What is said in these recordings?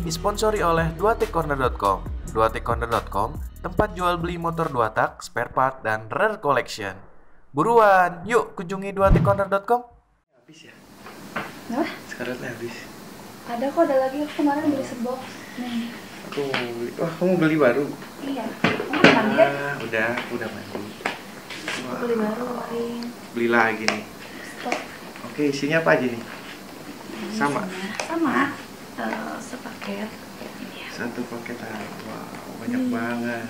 disponsori oleh 2tcorner.com. 2tcorner.com, tempat jual beli motor 2 tak, spare part, dan rare collection. Buruan, yuk kunjungi 2tcorner.com. Habis ya? Kenapa? Scarletnya habis. Ada kok, ada lagi. Aku kemarin beli sebox. Nih. Aku mau beli. Wah, kamu beli baru? Iya. Kamu udah mandi ya? Udah mandi. Wah, Beli baru kemarin. beli lagi nih. Stok. Oke, isinya apa aja nih? Sama? Sama. Sepaket. Ini ya. Satu paketan. Wow, banyak banget.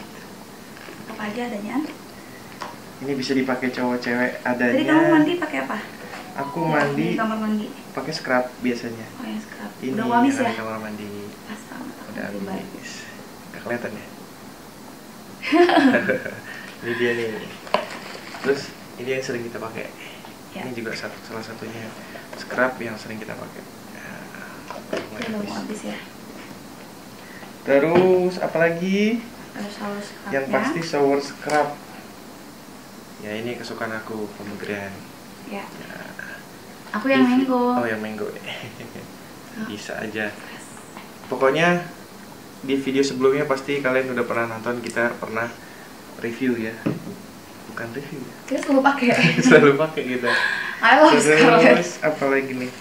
Apa aja adanya? Ini bisa dipakai cowok cewek adanya. Tadi kamu mandi pakai apa? Aku Ya, mandi di kamar mandi. pakai scrub biasanya. Oh ya, scrub. Ini Udah mau habis yang ya? di kamar mandi. Pas banget. Udah Lebih baik. habis. Gak kelihatan ya? Ini dia nih. Terus ini yang sering kita pakai. Ya. Ini juga salah satunya scrub yang sering kita pakai. Udah mau habis ya? Terus apalagi? Ada shower scrubnya. Yang pasti shower scrub. Ya ini kesukaan aku, pomegranate. Ya. Ya. Aku yang mango. Oh yang mango. Bisa aja. Pokoknya di video sebelumnya pasti kalian udah pernah nonton, kita pernah review ya. Bukan review ya. Kita selalu pakai. Selalu pakai gitu. I love Scarlett. Terus apa lagi nih?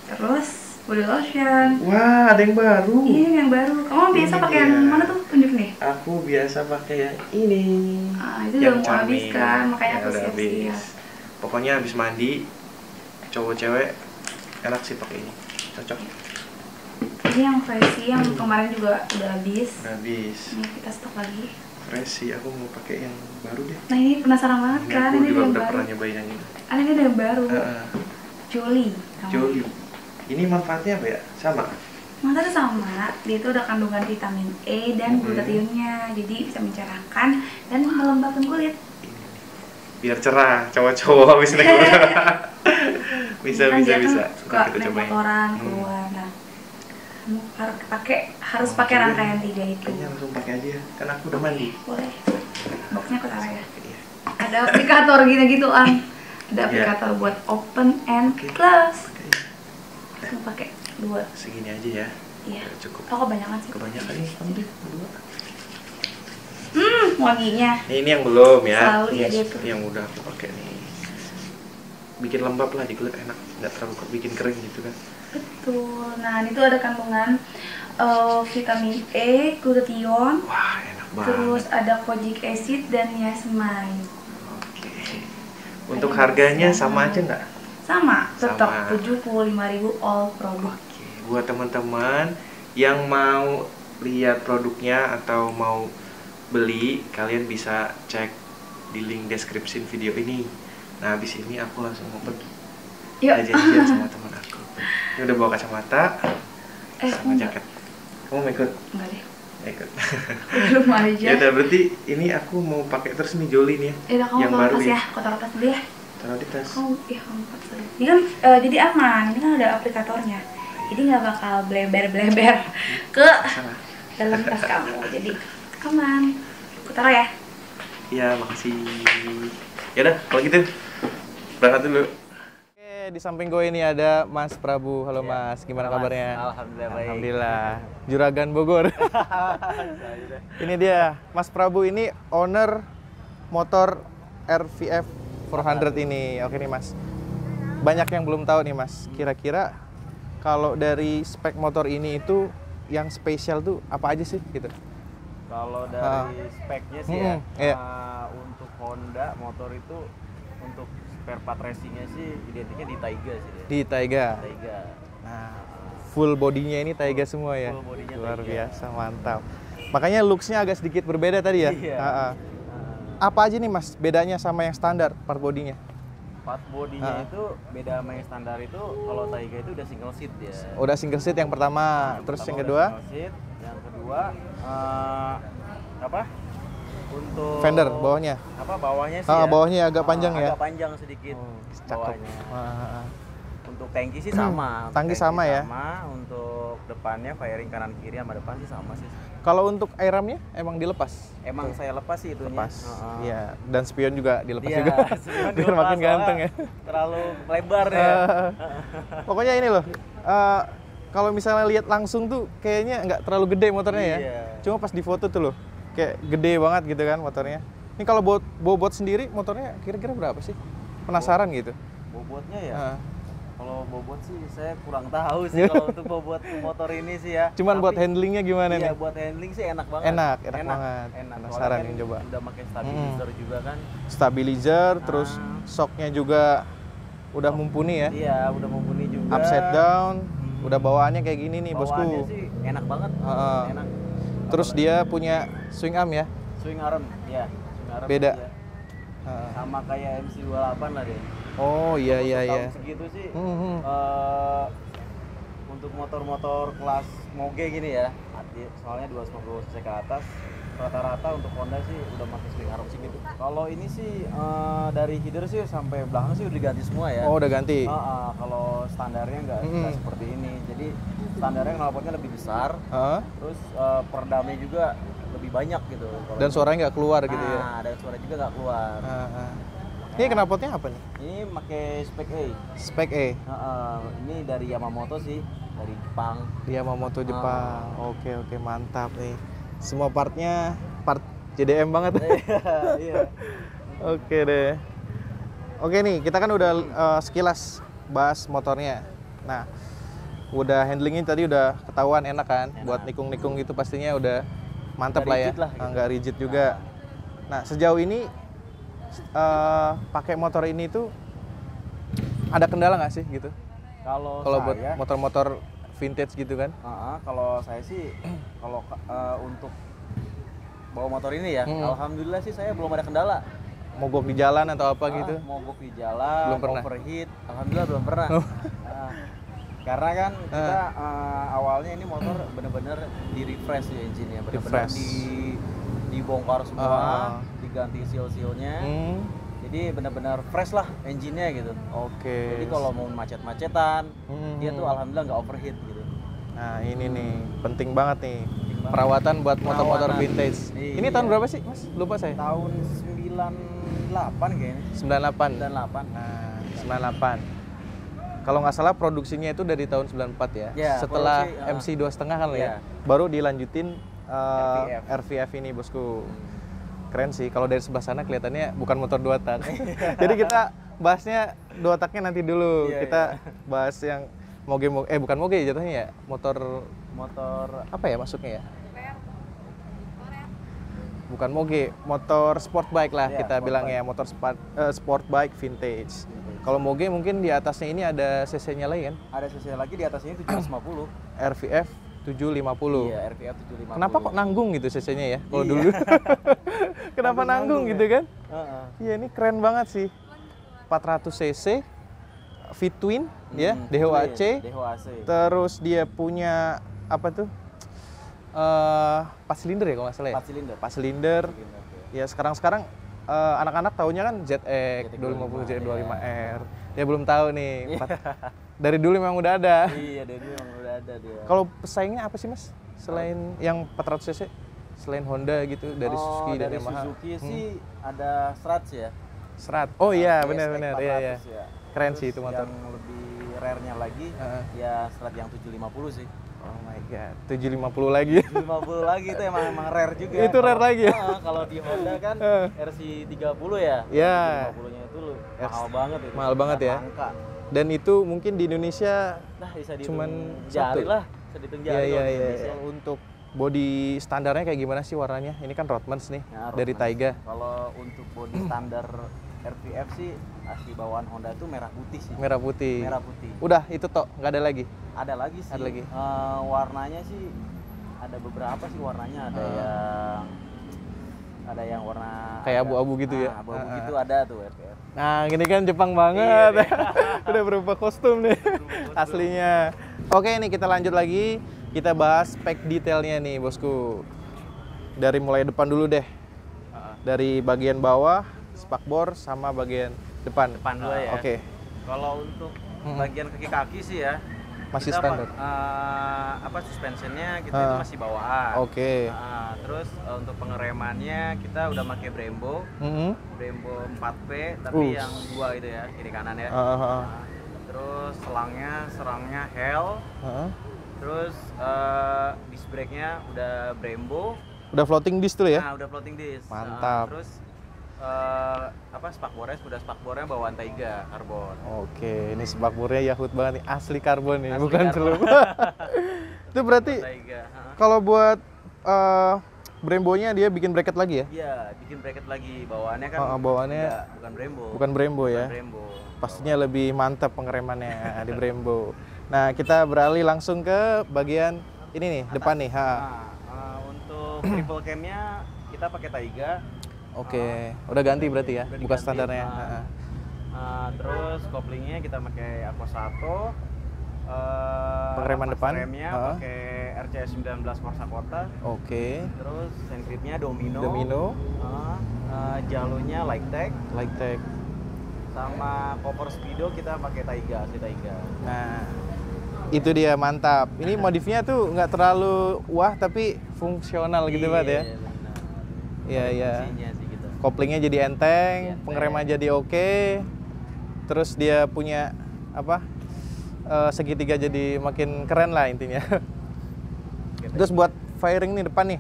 Terus body lotion. Wah, ada yang baru. Iya, yang baru. Kamu biasa Ini pakai yang dia. mana tuh? Tunjuk nih. Aku biasa pakai yang ini. Ah, itu Yang udah mau habis Charming. kan, makanya Ya, aku udah siap-siap. habis. Pokoknya habis mandi, cowok cewek enak sih pakai ini. Cocok. Ini yang Freshie yang kemarin juga udah habis. Udah habis. Ini kita stok lagi. Fresh sih, aku mau pakai yang baru deh. Nah ini penasaran banget Ini kan, aku ini juga ada yang udah baru. pernah nyobain yang ini. Ini ada yang baru. Heeh. Jolie. Jolie. Ini manfaatnya apa ya? Sama. Manfaatnya sama, dia itu ada kandungan vitamin E dan glutatiumnya, jadi bisa mencerahkan dan melembabkan kulit. Ini nih. Biar cerah, cowok-cowok habis naik motor. bisa. Kan dia Bisa. kan suka Kita naik cobain. motoran keluar. Nah, kamu harus pakai Cobain. rangkaian 3 itu. Kayaknya langsung pakai aja, kan aku udah mandi. Boleh. Boxnya aku taruh ya. Iya. Ada aplikator gitu An. Ada Iya. aplikator buat open and Oke. close. Pakai. Langsung pakai 2. Segini aja ya. Iya. Udah cukup. Oh, kebanyakan sih. Kebanyakan nih, kamu deh berdua. Wanginya. Ini yang belum ya. Selalu Ini ya dia tuh. yang udah aku pakai nih. Bikin lembab lah di kulit, enak, nggak terlalu bikin kering gitu kan. Betul. Nah, ini tuh ada kandungan vitamin E, glutathione, Wah, enak banget. terus ada kojic acid dan niacinamide. Oke. Untuk harganya sama aja nggak? Sama, tetap Sama. 75.000 all produk. Oke. Buat teman-teman yang mau lihat produknya atau mau beli, kalian bisa cek di link deskripsi video ini. Nah, habis ini aku langsung mau pergi. Yuk. Janjian sama teman aku. Ini udah bawa kacamata sama enggak. jaket. Kamu mau ikut? Enggak deh. Ikut. Belum aja. Ya udah, berarti ini aku mau pakai terus nih Jolie nih. Ya udah, kamu yang taruh baru tas ya. ya. Kau taruh tas dulu ya. Taruh di tas. Kamu pas dulu. Ini kan jadi aman. Ini kan ada aplikatornya. Jadi nggak bakal bleber-bleber ke Salah. dalam tas kamu. Jadi aman. Aku taruh ya. Iya, makasih. Ya udah, kalau gitu berangkat dulu. Oke, di samping gue ini ada Mas Prabu. Halo Ya. Mas, gimana Halo, Mas. kabarnya? Alhamdulillah baik. Alhamdulillah. Juragan Bogor. Ini dia, Mas Prabu ini owner motor RVF 400 ini. Oke nih Mas. Banyak yang belum tahu nih Mas. Kira-kira kalau dari spek motor ini itu yang spesial tuh apa aja sih gitu? Kalau dari speknya sih ya, iya. untuk Honda motor itu untuk spare part racingnya sih identiknya di Taiga sih ya. Di Taiga. Taiga. Nah, full bodinya ini Taiga semua ya. Full bodinya Luar Taiga. biasa, mantap. Makanya looks-nya agak sedikit berbeda tadi ya. Iya. Apa aja nih Mas bedanya sama yang standar part bodinya? Part bodinya itu beda sama yang standar itu. Kalau Taiga itu udah single seat ya. Udah single seat yang pertama, terus Pertama yang udah kedua single seat, yang kedua apa? Untuk fender bawahnya. apa bawahnya sih ya? Bawahnya agak panjang ya. Agak panjang sedikit. Cakep. Bawahnya. Ah. Untuk tangki sih sama. Untuk Tangki sama ya? Sama. Untuk depannya fairing kanan kiri sama depan sih sama sih. Kalau untuk airamnya emang dilepas? Emang saya lepas sih itunya. Lepas. Heeh. Iya, dan spion juga dilepas Iya, juga. sebenarnya Biar dilepas, makin ganteng ya. soalnya terlalu lebar ya. Pokoknya ini loh. kalau misalnya lihat langsung tuh kayaknya nggak terlalu gede motornya ya. Iya. Cuma pas di foto tuh loh, kayak gede banget gitu kan motornya. Ini kalau bobot sendiri motornya kira-kira berapa sih? Penasaran gitu. Bobotnya ya. Heeh. Kalau bobot sih saya kurang tahu sih kalau untuk bobot motor ini sih ya. Cuman buat Tapi- handlingnya gimana Iya, nih? buat handling sih enak banget. Enak banget. Enak. Penasaran Soalnya yang kan coba. Udah pakai stabilizer juga kan. Stabilizer, terus Ah. shocknya juga udah mumpuni ya. Iya, udah mumpuni juga. Upside down, udah bawaannya kayak gini nih Bawaannya bosku. sih enak banget. Heeh. Enak. Terus Apalagi dia punya swing arm ya. swing arm, ya. Swing arm Beda. dia. Heeh. Sama kayak MC28 lah deh. Oh iya Untuk iya tahun iya. segitu sih. Mhm. Untuk motor-motor kelas moge gini ya, soalnya 250 cc ke atas, rata-rata untuk Honda sih udah pakai swing arm sih gitu. Kalau ini sih dari header sih sampai belakang sih udah diganti semua ya. Oh udah ganti. Kalau standarnya nggak seperti ini. Jadi standarnya knalpotnya lebih besar, Heeh. terus peredamnya juga lebih banyak gitu. Kalau Dan ini. suaranya nggak keluar gitu ya. Nah, dan suara juga nggak keluar. Heeh. Ini knalpotnya apa nih? Ini pakai spek A. Spek E. Ini dari Yamamoto sih, dari Jepang. Dia Yamamoto Jepang. Oke oke mantap nih. Semua partnya part JDM banget. Iya. Oke deh. Oke nih, kita kan udah sekilas bahas motornya. Nah, udah handlingnya tadi udah ketahuan enak kan? Enak. Buat nikung-nikung gitu pastinya udah mantep Nggak lah ya. rigid lah gitu. Nggak rigid juga. Nah, sejauh ini pakai motor ini tuh ada kendala nggak sih gitu? Kalau Kalau buat saya, motor-motor vintage gitu kan? kalau saya sih, kalau untuk bawa motor ini ya, alhamdulillah sih saya belum ada kendala. Mogok di jalan atau apa gitu? Mogok di jalan, Belum pernah? overheat, alhamdulillah belum pernah. Karena kan kita awalnya ini motor bener-bener di refresh ya engine-nya, bener-bener Refresh. dibongkar semua, diganti seal-sealnya. Jadi benar-benar fresh lah engine-nya gitu. Oke. Jadi kalau mau macet-macetan, Hmm. dia tuh alhamdulillah nggak overheat gitu. Nah ini nih penting banget nih banget. perawatan buat motor-motor Perawatan. vintage. Iya. Ini tahun berapa sih mas? Lupa saya. Tahun 98 kayaknya. 98. 98. Nah 98. Kalau nggak salah produksinya itu dari tahun 94 ya. Ya, Setelah produksi, MC 2,5 kan iya. ya. Baru dilanjutin RVF. RVF ini bosku. Keren sih. Kalau dari sebelah sana kelihatannya bukan motor 2 tak. Jadi kita bahasnya 2 taknya nanti dulu. Iya, Kita bahas yang bukan moge jatuhnya ya. Motor Motor apa ya masuknya ya? Bukan moge, motor sport bike lah Iya, kita sport bilangnya, motor sport bike vintage. Kalau moge mungkin di atasnya ini ada cc-nya lagi kan? ada cc lagi di atasnya 750. RVF 750. Iya, RVF 750. Kenapa kok nanggung gitu cc-nya ya? Kalau Iya. dulu. Kenapa nanggung ya? gitu kan? Heeh. Iya ini keren banget sih. 400 cc, V-twin ya, DHOAC. DHOAC. Terus dia punya apa tuh? 4 silinder ya kalau nggak salah ya? 4 silinder. 4 silinder. Ya sekarang anak-anak taunya kan ZX 250 Z25R. Ya belum tahu nih. Dari dulu memang udah ada. Iya, dia memang udah ada dia. Kalau pesaingnya apa sih mas? Selain yang 400 cc? Selain Honda gitu dari Suzuki dan dari Yamaha. Suzuki sih ada Struts ya. Serat. Oh iya SX benar-benar. Iya iya. 400 ya. Keren Terus sih itu motor. Yang lebih rare-nya lagi ya Strat yang 750 sih. Oh my god. 750 lagi. 750 lagi itu emang rare juga. Itu rare lagi ya? Kalau di Honda kan RC30 ya. Iya. 750-nya itu mahal banget itu. Mahal banget ya. Langka. Dan itu mungkin di Indonesia Nah, bisa dihitung cuman jari satu. lah. Bisa dihitung Iya jari iya kalau di iya. Indonesia. Untuk body standarnya kayak gimana sih warnanya? Ini kan Roadmans nih Nah, dari Roadmans. Taiga. Kalau untuk body standar RVF sih asli bawaan Honda itu merah putih sih. Merah putih. Merah putih. Udah itu tok, nggak ada lagi. Ada lagi sih. Ada lagi. Warnanya sih ada beberapa sih warnanya. Ada yang warna Kayak abu-abu gitu ya? Abu-abu gitu ada tuh RVF. Nah, gini kan Jepang banget. Iya, Udah berubah kostum nih aslinya. Oke, nih kita lanjut lagi. Kita bahas spek detailnya nih, bosku. Dari mulai depan dulu deh. Dari bagian bawah, spakbor sama bagian depan. Depan dua ya. Oke. Kalau untuk bagian kaki-kaki sih ya Masih kita standar. suspensionnya kita itu masih bawaan. Oke. Terus untuk pengeremannya kita udah pakai Brembo. Brembo 4P tapi yang dua itu ya, kiri kanan ya. Terus serangnya Hell. Terus disc brake-nya udah Brembo. Udah floating disc tuh ya? Nah, udah floating disc. Mantap. Terus spakbornya bawaan Taiga karbon. Oke, ini spakbornya Yahut banget nih, asli karbon nih, Asli bukan karbon. celup. Itu berarti Taiga. kalau buat Brembo-nya dia bikin bracket lagi ya? Iya, bikin bracket lagi. Bawaannya kan bawaannya bukan Brembo. bukan Brembo ya? Bukan Brembo. Pastinya lebih mantap pengeremannya di Brembo. Nah, kita beralih langsung ke bagian ini nih, depan nih. Untuk triple cam-nya kita pakai Taiga. Oke, udah ganti berarti ya, Udah bukan diganti. standarnya. Terus koplingnya kita pakai Aqua 1. Pengereman depan. Remnya pakai RCS 19 Corsa Kota. Oke, Terus sandgripnya Domino. Domino, Jalonya Lightech. Lightech. Sama cover speedo kita pakai Taiga, asli Taiga. Nah, itu dia mantap. Ini modifnya tuh nggak terlalu wah tapi fungsional gitu banget ya. Benar. Iya, iya. Fungsinya sih gitu. Koplingnya jadi enteng, Enteng. pengereman jadi oke. Terus dia punya apa? Segitiga jadi makin keren lah intinya. Terus buat firing nih depan nih,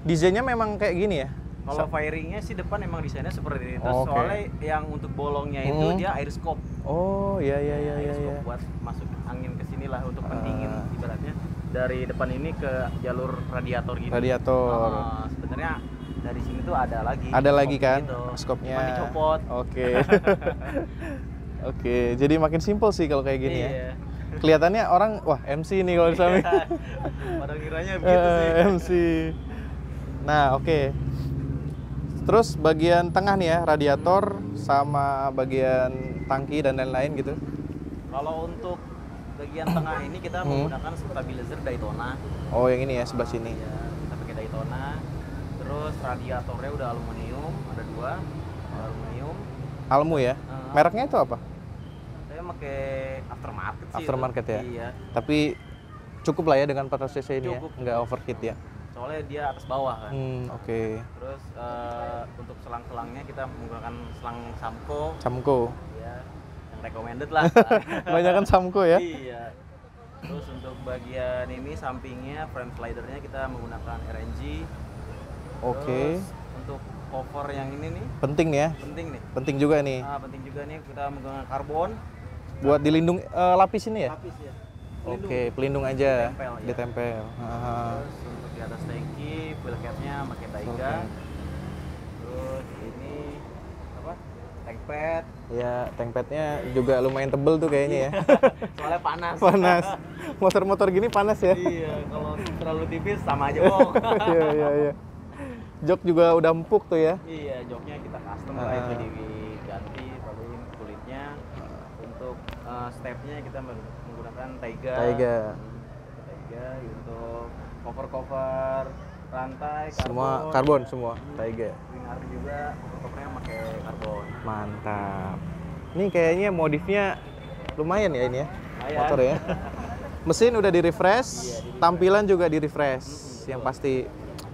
desainnya memang kayak gini ya? Kalau firingnya sih depan emang desainnya seperti itu. Oke. Soalnya yang untuk bolongnya itu dia air scope. Oh, iya iya iya Air iya. scope iya. buat masuk angin ke sini lah untuk pendingin ibaratnya dari depan ini ke jalur radiator gini. Radiator. Sebenarnya dari sini tuh ada lagi. Ada lagi scope kan gitu. scope-nya. Cuman dicopot. Oke. Oke, jadi makin simpel sih kalau kayak gini ya. Iya. Kelihatannya orang wah MC nih kalau di samping. Pada kiranya begitu sih. MC. Nah, oke. Terus bagian tengah nih ya, radiator sama bagian tangki dan lain-lain gitu. Kalau untuk bagian tengah ini kita menggunakan stabilizer Daytona. Oh, yang ini ya sebelah sini. Ya, kita pakai Daytona. Terus radiatornya udah aluminium, ada 2 aluminium. Almu ya. Mereknya itu apa? Saya pakai aftermarket sih. Aftermarket itu. ya? Iya. Tapi cukup lah ya dengan 400 cc ini Cukup. ya, nggak overheat ya. Soalnya dia atas bawah kan. Oke. Terus untuk selang-selangnya kita menggunakan selang Samco. Samco. Ya, yang recommended lah. Kebanyakan Samco ya. Iya. Terus untuk bagian ini sampingnya frame slidernya kita menggunakan RNG. Oke. Terus untuk cover yang ini nih Penting nih ya. penting nih. Penting juga nih. Penting juga nih kita menggunakan karbon. Buat dilindung lapis ini ya. Lapis ya. Oke, pelindung aja. Ditempel, ya. Ditempel. Terus untuk di atas tangki, wheel cap-nya pakai Taiga. Terus ini apa? Tank pad. Ya, tank padnya juga lumayan tebel tuh kayaknya ya. Soalnya panas. Panas. Motor-motor gini panas ya. Iya, kalau terlalu tipis sama aja bohong. Iya, iya, iya. Jok juga udah empuk tuh ya. Iya, joknya kita custom lah itu diganti paling kulitnya. Untuk stepnya kita menggunakan Taiga. Taiga. Taiga untuk cover rantai Semua karbon semua. Taiga. Wing arm juga covernya pakai karbon. Mantap. Ini kayaknya modifnya lumayan ya ini ya. Lumayan. Motor ya. Mesin udah di-refresh, Iya, tampilan juga di-refresh. Yang pasti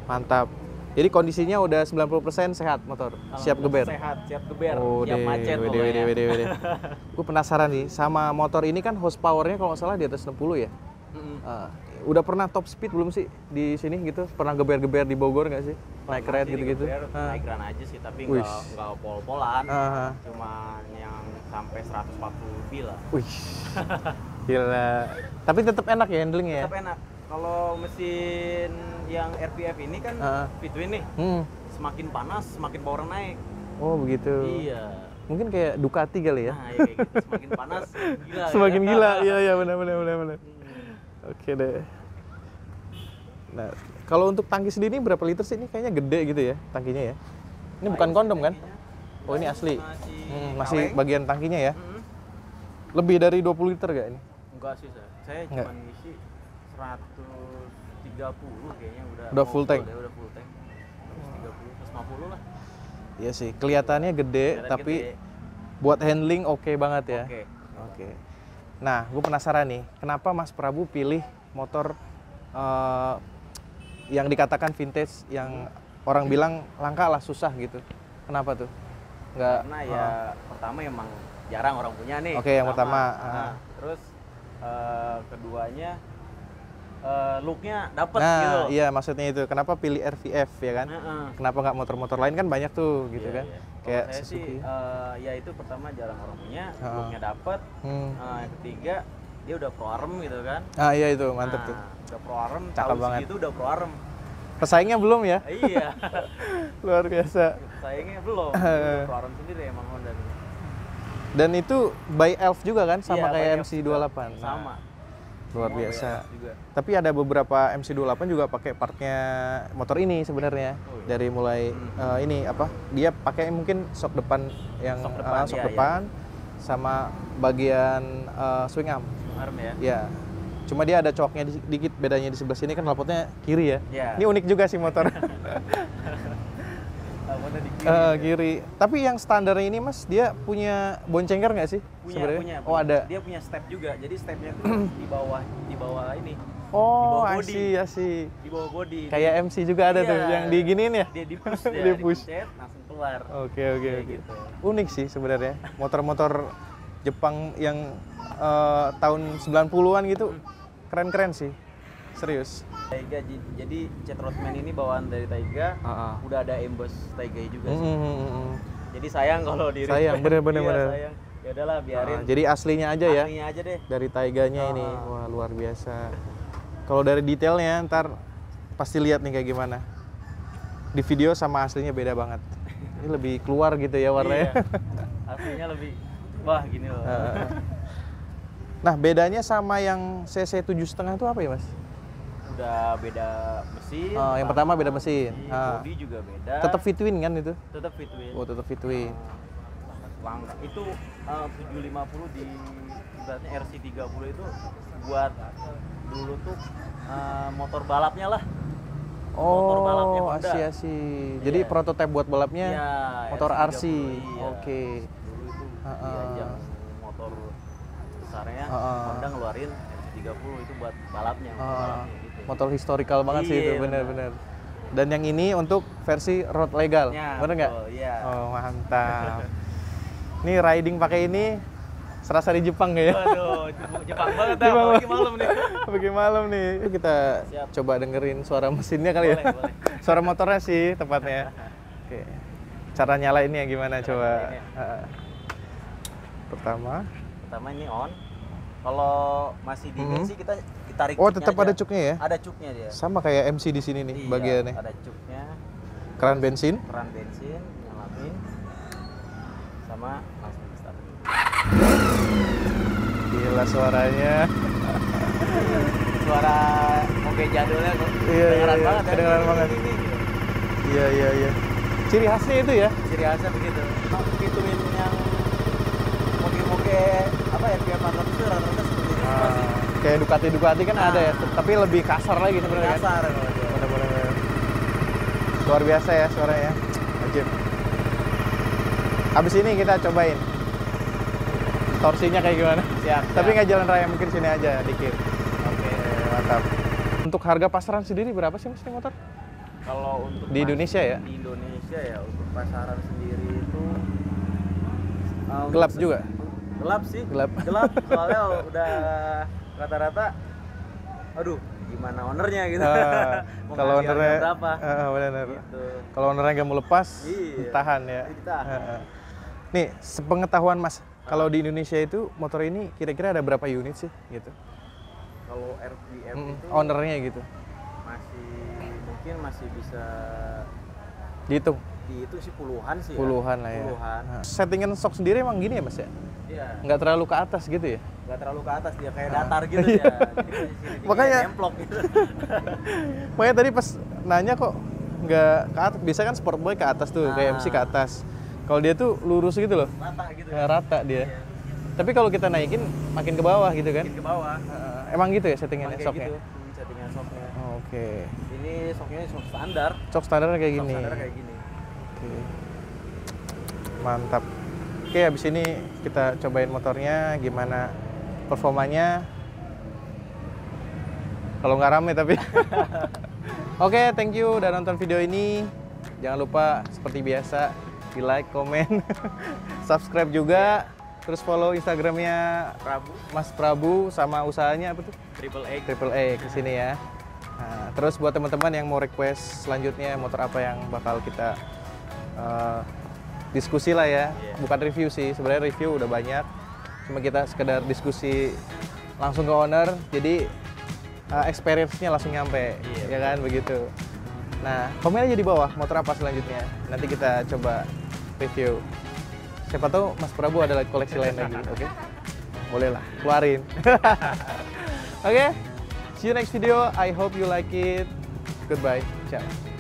mantap. Jadi kondisinya udah 90% sehat motor, siap geber. Sehat, siap geber, Oh, siap macet wede. Gue penasaran nih, sama motor ini kan horsepower-nya kalau nggak salah di atas 60 ya? Udah pernah top speed belum sih di sini gitu? Pernah geber-geber di Bogor nggak sih? Naik red gitu-gitu? Naik red aja sih, tapi Wih. nggak pol-polan. Ah. Cuma yang sampai 140 lebih lah. Wih, gila. Tapi tetap enak ya handlingnya ya? Tetap enak. Kalau mesin yang RPF ini kan between nih, semakin panas semakin power naik. Oh begitu. Iya. Mungkin kayak Ducati kali ya? Nah, ya kayak gitu. Semakin panas gila. Semakin ya. gila, iya benar. Oke deh. Nah, kalau untuk tangki sendiri berapa liter sih? Ini kayaknya gede gitu ya tangkinya ya. Ini bukan kondom kan? Oh ini asli. Masih bagian tangkinya ya. Lebih dari 20 liter gak ini? Enggak sih, saya Enggak. cuma ngisi 130 kayaknya udah. Udah mau full tank? Udah full tank. 130, 150 lah. Iya sih, kelihatannya gede, Kelihatan tapi gede. buat handling oke banget ya. Oke. Oke. Nah, gue penasaran nih, kenapa Mas Prabu pilih motor yang dikatakan vintage, yang orang bilang langka lah, susah gitu. Kenapa tuh? Nggak? Karena ya pertama emang jarang orang punya nih. Oke, yang pertama. Terus keduanya looknya dapet Nah, gitu. iya maksudnya itu. Kenapa pilih RVF ya kan? Kenapa nggak motor-motor lain kan banyak tuh gitu Iya, kan? iya. Kayak Kalau saya sih Suzuki. ya itu pertama jarang orang punya, Heeh. looknya dapet. Yang ketiga dia udah pro arm gitu kan. Ah iya itu mantep tuh. Udah pro arm, Cakep tahun banget. segitu udah pro arm. Pesaingnya belum ya? Iya. Luar biasa. Sayangnya belum. Udah pro arm sendiri emang Honda. Dan itu by Elf juga kan sama Iya, kayak by MC28. Nah, Sama. luar Semua biasa. BLF juga. Tapi ada beberapa MC28 juga pakai partnya motor ini sebenarnya. Oh, iya. Dari mulai ini apa? Dia pakai mungkin shock depan yang Shock depan, shock iya, depan sama bagian swing arm. Arm ya. Ya. Cuma dia ada coknya dikit, bedanya di sebelah sini kan knalpotnya kiri ya. Iya. Ini unik juga sih motor. Warna di kiri. Kiri. Tapi yang standarnya ini Mas, dia punya boncengker nggak sih? sebenarnya? Punya. Oh ada. Dia punya step juga. Jadi stepnya tuh di bawah ini. Oh, bawah I body. see, I see. Di bawah body. Kayak MC juga ada tuh, Iya. yang diginiin ya? Dia di push dia, Di push. dipencet, langsung keluar. Oke. Kayak Oke. gitu. Unik sih sebenarnya. Motor-motor Jepang yang tahun 90-an gitu, keren-keren sih. Serius. Taiga, jadi Jet Roadman ini bawaan dari Taiga, udah ada emboss Taiga juga sih. Jadi sayang kalau di Sayang, repair. bener. Iya, sayang. Ya udahlah biarin. Jadi aslinya aja ya, Aslinya aja deh. dari Taiganya ini. Wah, luar biasa. Kalau dari detailnya ntar pasti lihat nih kayak gimana. Di video sama aslinya beda banget. Ini lebih keluar gitu ya warnanya. Iya. Aslinya lebih wah gini loh. Nah, bedanya sama yang CC 7,5 itu apa ya, Mas? Udah beda mesin. Yang pertama beda mesin. Body juga beda. Tetap Fitwin kan itu? Tetap Fitwin. Oh, tetap Fitwin. Itu 750 di ibaratnya RC30 itu buat dulu tuh motor balapnya lah. Motor balapnya Oh, Honda. asih. Jadi Iya. prototipe buat balapnya Iya, motor RC30, RC. iya. Oke. Dulu itu diajang motor besarnya Honda ngeluarin RC30 itu buat balapnya. Gitu. Motor historical banget sih itu, Iya, bener-bener. Dan yang ini untuk versi road legal, Ya, bener nggak? betul, iya. Oh, mantap. Ini riding pakai ini serasa di Jepang ya? Waduh, Jepang banget dah, Jepang apalagi malam nih. Pagi malam nih. Kita Siap. coba dengerin suara mesinnya kali ya? Boleh. Suara motornya sih tepatnya. Oke. Cara nyalainnya gimana coba? nyalainnya. Pertama. Pertama ini on. Kalau masih dingin sih kita tarik Oh, cuknya tetap aja. ada cuknya ya? Ada cuknya dia. Sama kayak MC di sini nih Iya, bagiannya. ada cuknya, Keran bensin. keran bensin, nyalain, sama langsung start. Gila suaranya. Suara moge jadulnya kok Iya, kedengeran iya, banget ya. kedengeran banget. Iya. Ciri khasnya itu ya? Ciri khasnya begitu. Fitwin yang moge-moge apa ya, kayak 400 itu rata-rata seperti itu semua sih. Kayak Ducati kan ada ya, tapi lebih kasar lagi sebenarnya kan? Kasar kalau dia. Bener-bener. Luar biasa ya suaranya. Ajib. Habis ini kita cobain torsinya kayak gimana. Siap. Tapi nggak jalan raya, mungkin sini aja dikit. Oke. Mantap. Untuk harga pasaran sendiri berapa sih Mas ini motor? Kalau untuk Di Indonesia ya? Di Indonesia ya untuk pasaran sendiri itu Gelap juga? Gelap sih. Gelap. Soalnya udah rata-rata aduh, gimana ownernya gitu. Mau Kalau ngasih harga ownernya berapa? benar. Gitu. Kalau ownernya nggak mau lepas, Iya. tahan ya. Ditahan. Nih, sepengetahuan Mas, kalau di Indonesia itu motor ini kira-kira ada berapa unit sih gitu? Kalau RPM itu Ownernya gitu. mungkin masih bisa Dihitung dihitung sih puluhan sih. puluhan lah ya. Puluhan. Settingan stok sendiri emang gini ya Mas ya? Iya. Nggak terlalu ke atas gitu ya? Nggak terlalu ke atas, dia kayak datar gitu ya. Jadi posisi Makanya- nemplok gitu. Makanya tadi pas nanya kok nggak ke atas, biasa kan Sportboy ke atas tuh, kayak MC ke atas. Kalau dia tuh lurus gitu loh, Rata gitu. kayak rata dia. Iya. Tapi kalau kita naikin makin ke bawah gitu kan? Ke bawah. Emang gitu ya settingannya Kayak stoknya? gitu. Settingan soknya. Oh, oke. Ini soknya sok standar. Sok standarnya kayak Sok gini. standar kayak gini. Oke. Mantap. Oke, habis ini kita cobain motornya, gimana performanya. Kalau nggak rame tapi. Oke, thank you udah nonton video ini. Jangan lupa seperti biasa di like, komen, subscribe juga. Terus follow Instagramnya Prabu Mas Prabu sama usahanya apa tuh? Triple A. Triple A ke sini ya. Nah, terus buat teman-teman yang mau request selanjutnya motor apa yang bakal kita diskusi lah ya. Bukan review sih, sebenarnya review udah banyak. Cuma kita sekedar diskusi langsung ke owner. Jadi experience-nya langsung nyampe, ya kan begitu. Nah, komen aja di bawah motor apa selanjutnya. Nanti kita coba review. Siapa tahu Mas Prabu ada koleksi lain lagi, oke? Boleh lah, keluarin. Oke, see you next video. I hope you like it. Goodbye. Ciao.